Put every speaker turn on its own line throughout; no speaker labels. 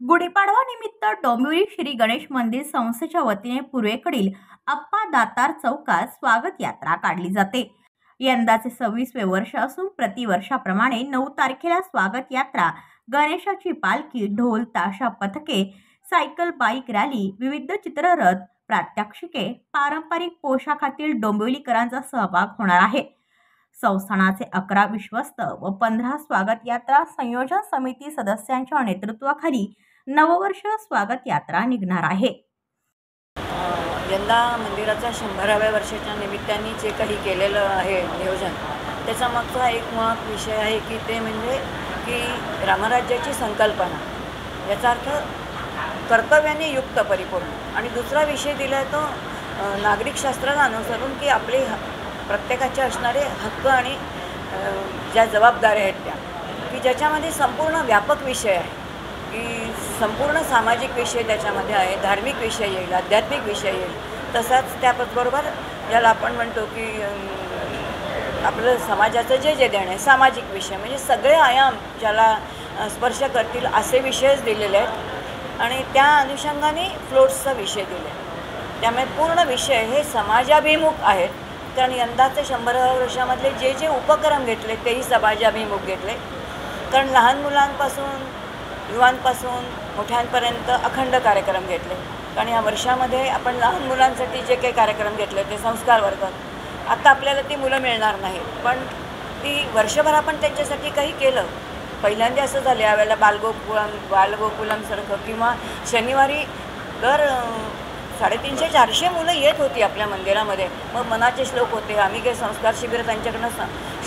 गुढीपाडवा निमित्त डोंबिवली श्री गणेश मंदिर संस्थेच्या वतीने पूर्वेकडील अप्पा दातार चौकात स्वागत यात्रा काढली जाते। यंदाचे 26वे वर्ष असून प्रतिवर्षाप्रमाणे 9 तारखेला स्वागत यात्रा, गणेशाची पालखी, ढोल ताशा पथके, सायकल बाईक रॅली, विविध चित्ररथ, प्रात्यक्षिके, पारंपरिक पोशाखातील डोंबिवलीकरांचा सहभाग होणार आहे। संस्थानाचे 11 विश्वस्त व 15 स्वागत यात्रा संयोजन समिती सदस्यांच्या नेतृत्वाखाली नववर्ष स्वागत यात्रा निघणार आहे।
यंदा मंदिराच्या 100व्या वर्षाच्या निमित्ताने जे काही केलेलं आहे नियोजन, त्याचा मागचा एक मुळात विषय आहे की ते म्हणजे की रामराज्याची संकल्पना, याचा अर्थ कर्तव्याने युक्त परिपूर्ण। आणि दुसरा विषय दिला तो नागरिक शास्त्राला अनुसरून की आपले प्रत्येकाचे असणारे हक्क आणि ज्या जबाबदाऱ्या आहेत त्या, की ज्याच्यामध्ये संपूर्ण व्यापक विषय आहे, की संपूर्ण सामाजिक विषय त्याच्यामध्ये आहे, धार्मिक विषय येईल, आध्यात्मिक विषय येईल, तसाच त्याबरोबर ज्याला आपण म्हणतो की आपलं समाजाचं जे देणं आहे, सामाजिक विषय म्हणजे सगळे आयाम ज्याला स्पर्श करतील असे विषयच दिलेले आहेत। आणि त्या अनुषंगाने फ्लोट्सचा विषय दिला आहे, त्यामुळे पूर्ण विषय हे समाजाभिमुख आहेत। कारण यंदाचे 100व्या वर्षामधले जे उपक्रम घेतले तेही समाजाभिमुख घेतले। कारण लहान मुलांपासून युवांपासून मोठ्यांपर्यंत अखंड कार्यक्रम घेतले। कारण या वर्षामध्ये आपण लहान मुलांसाठी जे काही कार्यक्रम घेतले ते संस्कार वर्ग, आता आपल्याला ती मुलं मिळणार नाहीत, पण ती वर्षभर आपण त्यांच्यासाठी काही केलं। पहिल्यांदा असं झालं यावेळेला बालगोकुलमसारखं, किंवा शनिवारी दर 350-400 मुलं येत होती आपल्या मंदिरामध्ये। मग मनाचे श्लोक होते, आम्ही काही संस्कार शिबिर त्यांच्याकडनं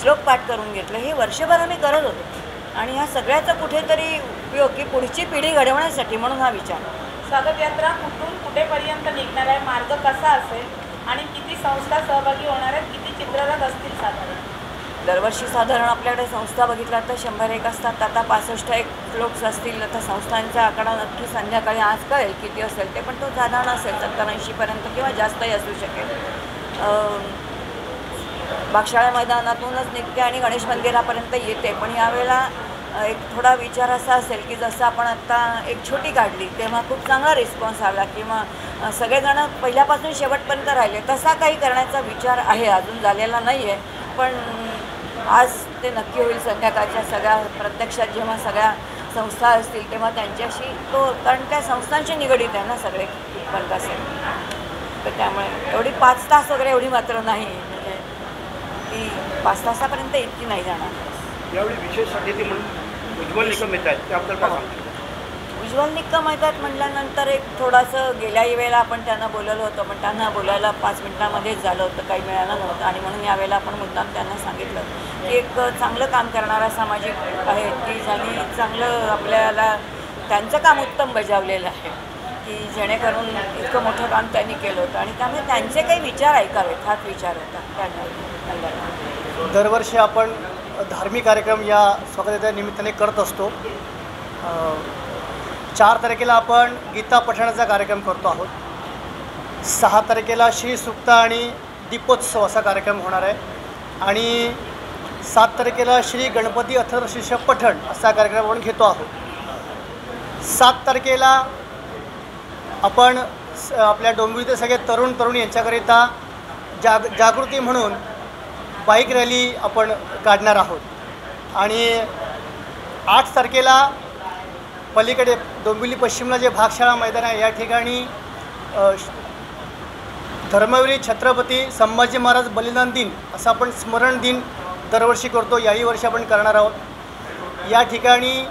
श्लोक पाठ करून घेतलं, हे वर्षभर आम्ही करत होतो। आणि ह्या सगळ्याचा कुठेतरी उपयोग की पुढची पिढी घडवण्यासाठी म्हणून हा विचार।
स्वागत यात्रा कुठून कुठेपर्यंत निघणार आहे, मार्ग कसा असेल आणि किती संस्था सहभागी होणार आहेत, किती चित्ररथ असतील साधारण?
दरवर्षी साधारण आपल्याकडे संस्था बघितला तर 101 असतात, आता 65 फ्लोट्स असतील। आता संस्थांचा आकडा नक्की संध्याकाळी आज कळेल किती असेल ते, पण तो साधारण असेल 70-80 पर्यंत किंवा जास्तही असू शकेल। बागशाळा मैदानातूनच निघते आणि गणेश मंदिरापर्यंत येते। पण यावेळेला एक थोडा विचार असा असेल की जसं आपण आत्ता एक छोटी काढली तेव्हा खूप चांगला रिस्पॉन्स आला, किंवा सगळेजण पहिल्यापासून शेवटपर्यंत राहिले, तसा काही करण्याचा विचार आहे, अजून झालेला नाही आहे। पण आज ते नक्की होईल संध्याकाळच्या सगळ्या प्रत्यक्षात जेव्हा सगळ्या संस्था असतील तेव्हा त्यांच्याशी तो, कारण त्या संस्थांशी निगडीत आहे ना सगळे वर्ग असेल, तर त्यामुळे एवढी 5 तास वगैरे एवढी मात्र नाही, म्हणजे की 5 तासापर्यंत इतकी नाही जाणार।
यावेळी विशेष अतिथी म्हणून उज्ज्वल निकम येत आहेत, त्याबद्दल काय सांगता?
उज्ज्वल निकम येतात म्हटल्यानंतर एक थोडंसं गेल्याही वेळेला आपण त्यांना बोलवलं होतं, पण त्यांना बोलायला 5 मिनिटांमध्येच झालं होतं, काही मिळालं नव्हतं। आणि म्हणून यावेळेला आपण मुद्दाम त्यांना सांगितलं की एक चांगलं काम करणारा सामाजिक आहे, की ज्यांनी चांगलं आपल्याला त्यांचं काम उत्तम बजावलेलं आहे, की जेणेकरून इतकं मोठं काम त्यांनी केलं होतं आणि त्यामुळे त्यांचे काही विचार ऐकावेत हाच विचार होता त्यांना।
दरवर्षी आपण धार्मिक कार्यक्रम या स्वागताच्या निमित्ताने करत असतो। 4 तारखेला आपण गीता पठणाचा कार्यक्रम करतो आहोत। 6 तारखेला श्री सुक्त आणि दीपोत्सव असा कार्यक्रम होणार आहे आणि 7 तारखेला श्री गणपती अथर्वशीर्ष पठण असा कार्यक्रम आपण घेतो आहोत। 7 तारखेला आपण आपल्या डोंबिवलीचे सगळे तरुण तरुणी यांच्याकरिता जागृती म्हणून बाईक रॅली आपण काढणार आहोत। आणि 8 तारखेला पलीकडे डोंबिवली पश्चिमला जे भागशाळा मैदान आहे या ठिकाणी धर्मवीर छत्रपती संभाजी महाराज बलिदान दिन असा आपण स्मरण दिन दरवर्षी करतो, याही वर्षी आपण करणार आहोत। या ठिकाणी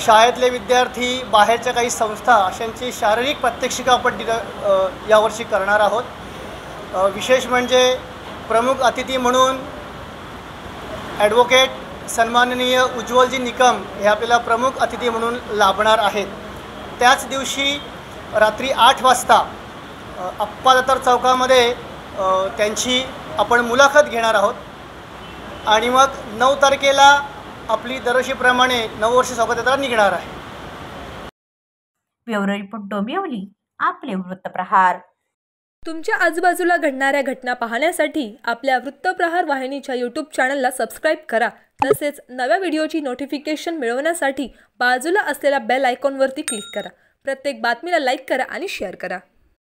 शाळेतले विद्यार्थी, बाहेरच्या काही संस्था अशांची शारीरिक प्रात्यक्षिका आपण यावर्षी करणार आहोत। विशेष म्हणजे प्रमुख अतिथी म्हणून ॲडव्होकेट सन्माननीय उज्ज्वलजी निकम हे आपल्याला प्रमुख अतिथी म्हणून लाभणार आहेत। त्याच दिवशी रात्री 8 वाजता अप्पा दातार चौकामध्ये त्यांची आपण मुलाखत घेणार आहोत। आणि मग 9 तारखेला आपली दरवर्षीप्रमाणे नववर्ष स्वागत यात्रा निघणार आहे।
ब्युरो रिपोर्ट डोंबिवली, आपले वृत्तप्रहार।
तुमच्या आजूबाजूला घडणाऱ्या घटना पाहण्यासाठी आपल्या वृत्तप्रहार वाहिनीच्या यूट्यूब चॅनलला सबस्क्राईब करा. तसेच नव्या व्हिडिओची नोटिफिकेशन मिळवण्यासाठी बाजूला असलेल्या बेल आयकॉनवरती क्लिक करा. प्रत्येक बातमीला लाईक करा आणि शेअर करा.